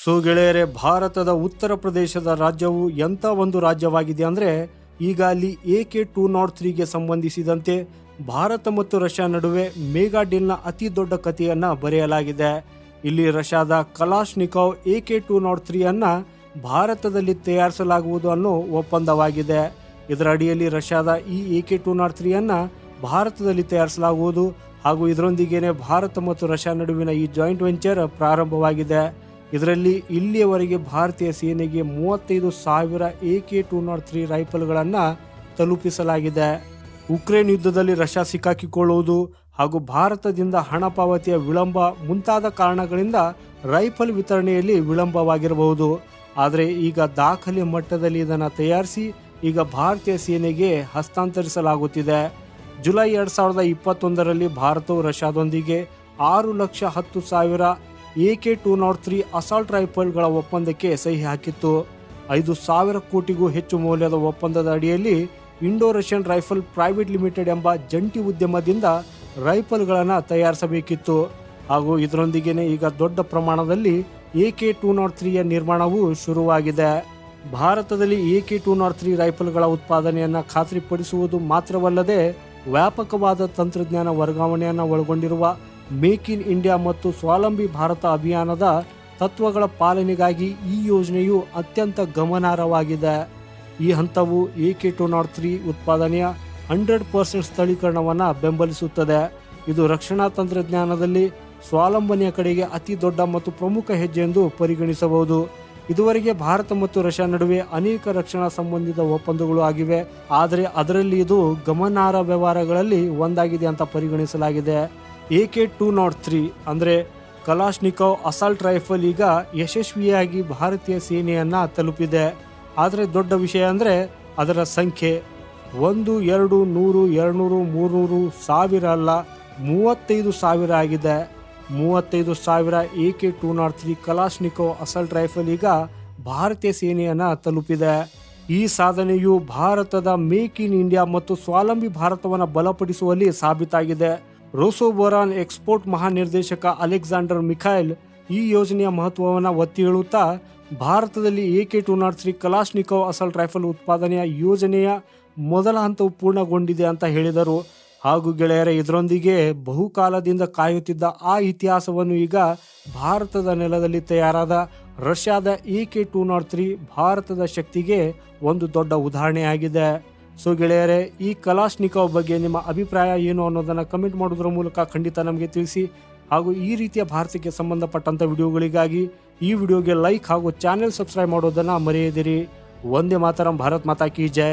So ಗೆಳೆಯರೆ, ಭಾರತದ ಉತ್ತರ ಪ್ರದೇಶದ ರಾಜ್ಯವು ಎಂಥ ಒಂದು ರಾಜ್ಯವಾಗಿದೆ ಅಂದರೆ ಈಗ ಅಲ್ಲಿ AK-203ಗೆ ಸಂಬಂಧಿಸಿದಂತೆ ಭಾರತ ಮತ್ತು ರಷ್ಯಾ ನಡುವೆ ಮೆಗಾ ಡೀಲ್ನ ಅತಿ ದೊಡ್ಡ ಕಥೆಯನ್ನು ಬರೆಯಲಾಗಿದೆ. ಇಲ್ಲಿ ರಷ್ಯಾದ ಕಲಾಶ್ನಿಕೋವ್ AK-203 ಅನ್ನು ಭಾರತದಲ್ಲಿ ತಯಾರಿಸಲಾಗುವುದು ಅನ್ನೋ ಒಪ್ಪಂದವಾಗಿದೆ. ಇದರ ಅಡಿಯಲ್ಲಿ ರಷ್ಯಾದ ಈ AK-203 ಅನ್ನು ಭಾರತದಲ್ಲಿ ತಯಾರಿಸಲಾಗುವುದು ಹಾಗೂ ಇದರೊಂದಿಗೇನೆ ಭಾರತ ಮತ್ತು ರಷ್ಯಾ ನಡುವಿನ ಈ ಜಾಯಿಂಟ್ ವೆಂಚರ್ ಪ್ರಾರಂಭವಾಗಿದೆ. ಇದರಲ್ಲಿ ಇಲ್ಲಿಯವರೆಗೆ ಭಾರತೀಯ ಸೇನೆಗೆ 35,000 AK-203 ರೈಫಲ್ಗಳನ್ನು ತಲುಪಿಸಲಾಗಿದೆ. ಉಕ್ರೇನ್ ಯುದ್ಧದಲ್ಲಿ ರಷ್ಯಾ ಸಿಕ್ಕಾಕಿಕೊಳ್ಳುವುದು ಹಾಗೂ ಭಾರತದಿಂದ ಹಣ ಪಾವತಿಯ ವಿಳಂಬ ಮುಂತಾದ ಕಾರಣಗಳಿಂದ ರೈಫಲ್ ವಿತರಣೆಯಲ್ಲಿ ವಿಳಂಬವಾಗಿರಬಹುದು. ಆದರೆ ಈಗ ದಾಖಲೆ ಮಟ್ಟದಲ್ಲಿ ಇದನ್ನು ತಯಾರಿಸಿ ಈಗ ಭಾರತೀಯ ಸೇನೆಗೆ ಹಸ್ತಾಂತರಿಸಲಾಗುತ್ತಿದೆ. ಜುಲೈ 2021ರಲ್ಲಿ ಭಾರತವು ರಷ್ಯಾದೊಂದಿಗೆ 6,10,000 AK-203 ಅಸಾಲ್ಟ್ ರೈಫಲ್ಗಳ ಒಪ್ಪಂದಕ್ಕೆ ಸಹಿ ಹಾಕಿತ್ತು. 5,000 ಕೋಟಿಗೂ ಹೆಚ್ಚು ಮೌಲ್ಯದ ಒಪ್ಪಂದದ ಅಡಿಯಲ್ಲಿ Indo Russian rifle private limited ಎಂಬ ಜಂಟಿ ಉದ್ಯಮದಿಂದ ರೈಫಲ್ಗಳನ್ನು ತಯಾರಿಸಬೇಕಿತ್ತು. ಹಾಗೂ ಇದರೊಂದಿಗೆ ಈಗ ದೊಡ್ಡ ಪ್ರಮಾಣದಲ್ಲಿ AK-203ಯ ನಿರ್ಮಾಣವೂ ಶುರುವಾಗಿದೆ. ಭಾರತದಲ್ಲಿ AK-203 ರೈಫಲ್ಗಳ ಉತ್ಪಾದನೆಯನ್ನು ಖಾತ್ರಿಪಡಿಸುವುದು ಮಾತ್ರವಲ್ಲದೆ ವ್ಯಾಪಕವಾದ ತಂತ್ರಜ್ಞಾನ ವರ್ಗಾವಣೆಯನ್ನು ಒಳಗೊಂಡಿರುವ ಮೇಕ್ ಇನ್ ಇಂಡಿಯಾ ಮತ್ತು ಸ್ವಾವಲಂಬಿ ಭಾರತ ಅಭಿಯಾನದ ತತ್ವಗಳ ಪಾಲನೆಗಾಗಿ ಈ ಯೋಜನೆಯು ಅತ್ಯಂತ ಗಮನಾರ್ಹವಾಗಿದೆ. ಈ ಹಂತವು AK-203 ಉತ್ಪಾದನೆಯ 100% ಸ್ಥಳೀಕರಣವನ್ನು ಬೆಂಬಲಿಸುತ್ತದೆ. ಇದು ರಕ್ಷಣಾ ತಂತ್ರಜ್ಞಾನದಲ್ಲಿ ಸ್ವಾವಲಂಬನೆಯ ಕಡೆಗೆ ಅತಿ ದೊಡ್ಡ ಮತ್ತು ಪ್ರಮುಖ ಹೆಜ್ಜೆ ಎಂದು ಪರಿಗಣಿಸಬಹುದು. ಇದುವರೆಗೆ ಭಾರತ ಮತ್ತು ರಷ್ಯಾ ನಡುವೆ ಅನೇಕ ರಕ್ಷಣಾ ಸಂಬಂಧಿತ ಒಪ್ಪಂದಗಳು ಆಗಿವೆ, ಆದರೆ ಅದರಲ್ಲಿ ಇದು ಗಮನಾರ್ಹ ವ್ಯವಹಾರಗಳಲ್ಲಿ ಒಂದಾಗಿದೆ ಅಂತ ಪರಿಗಣಿಸಲಾಗಿದೆ. AK-203 ಅಂದರೆ ಕಲಾಶ್ನಿಕೋವ್ ಅಸಾಲ್ಟ್ ರೈಫಲ್ ಈಗ ಯಶಸ್ವಿಯಾಗಿ ಭಾರತೀಯ ಸೇನೆಯನ್ನು ತಲುಪಿದೆ. ಆದರೆ ದೊಡ್ಡ ವಿಷಯ ಅಂದರೆ ಅದರ ಸಂಖ್ಯೆ 1, 2, 100, 200, 300, 1000 ಅಲ್ಲ, 35,000 ಆಗಿದೆ. 35,000 AK-203 ಕಲಾಶ್ನಿಕೋವ್ ಅಸಾಲ್ಟ್ ರೈಫಲ್ ಈಗ ಭಾರತೀಯ ಸೇನೆಯನ್ನು ತಲುಪಿದೆ. ಈ ಸಾಧನೆಯು ಭಾರತದ ಮೇಕ್ ಇನ್ ಇಂಡಿಯಾ ಮತ್ತು ಸ್ವಾವಲಂಬಿ ಭಾರತವನ್ನು ಬಲಪಡಿಸುವಲ್ಲಿ ಸಾಬೀತಾಗಿದೆ. ರೋಸೋಬೋರಾನ್ ಎಕ್ಸ್ಪೋರ್ಟ್ ಮಹಾನಿರ್ದೇಶಕ ಅಲೆಕ್ಸಾಂಡರ್ ಮಿಖೈಲ್ ಈ ಯೋಜನೆಯ ಮಹತ್ವವನ್ನು ಒತ್ತಿ ಹೇಳುತ್ತಾ ಭಾರತದಲ್ಲಿ AK-203 ಕಲಾಶ್ನಿಕೋವ್ ಅಸಾಲ್ಟ್ ರೈಫಲ್ ಉತ್ಪಾದನೆಯ ಯೋಜನೆಯ ಮೊದಲ ಹಂತವು ಪೂರ್ಣಗೊಂಡಿದೆ ಅಂತ ಹೇಳಿದರು. ಹಾಗೂ ಗೆಳೆಯರೆ, ಇದರೊಂದಿಗೆ ಬಹುಕಾಲದಿಂದ ಕಾಯುತ್ತಿದ್ದ ಆ ಇತಿಹಾಸವನ್ನು ಈಗ ಭಾರತದ ನೆಲದಲ್ಲಿ ತಯಾರಾದ ರಷ್ಯಾದ AK-203 ಭಾರತದ ಶಕ್ತಿಗೆ ಒಂದು ದೊಡ್ಡ ಉದಾಹರಣೆಯಾಗಿದೆ. ಸೊ ಗೆಳೆಯರೆ, ಈ ಕಲಾಶ್ನಿಕೋವ್ ಬಗ್ಗೆ ನಿಮ್ಮ ಅಭಿಪ್ರಾಯ ಏನು ಅನ್ನೋದನ್ನು ಕಮೆಂಟ್ ಮಾಡೋದ್ರ ಮೂಲಕ ಖಂಡಿತ ನಮಗೆ ತಿಳಿಸಿ. ಹಾಗೂ ಈ ರೀತಿಯ ಭಾರತಕ್ಕೆ ಸಂಬಂಧಪಟ್ಟಂಥ ವಿಡಿಯೋಗಳಿಗಾಗಿ ಈ ವಿಡಿಯೋಗೆ ಲೈಕ್ ಹಾಗೂ ಚಾನೆಲ್ ಸಬ್ಸ್ಕ್ರೈಬ್ ಮಾಡೋದನ್ನು ಮರೆಯದಿರಿ. ವಂದೇ ಮಾತರಂ. ಭಾರತ್ ಮಾತಾ ಕಿ ಜೈ.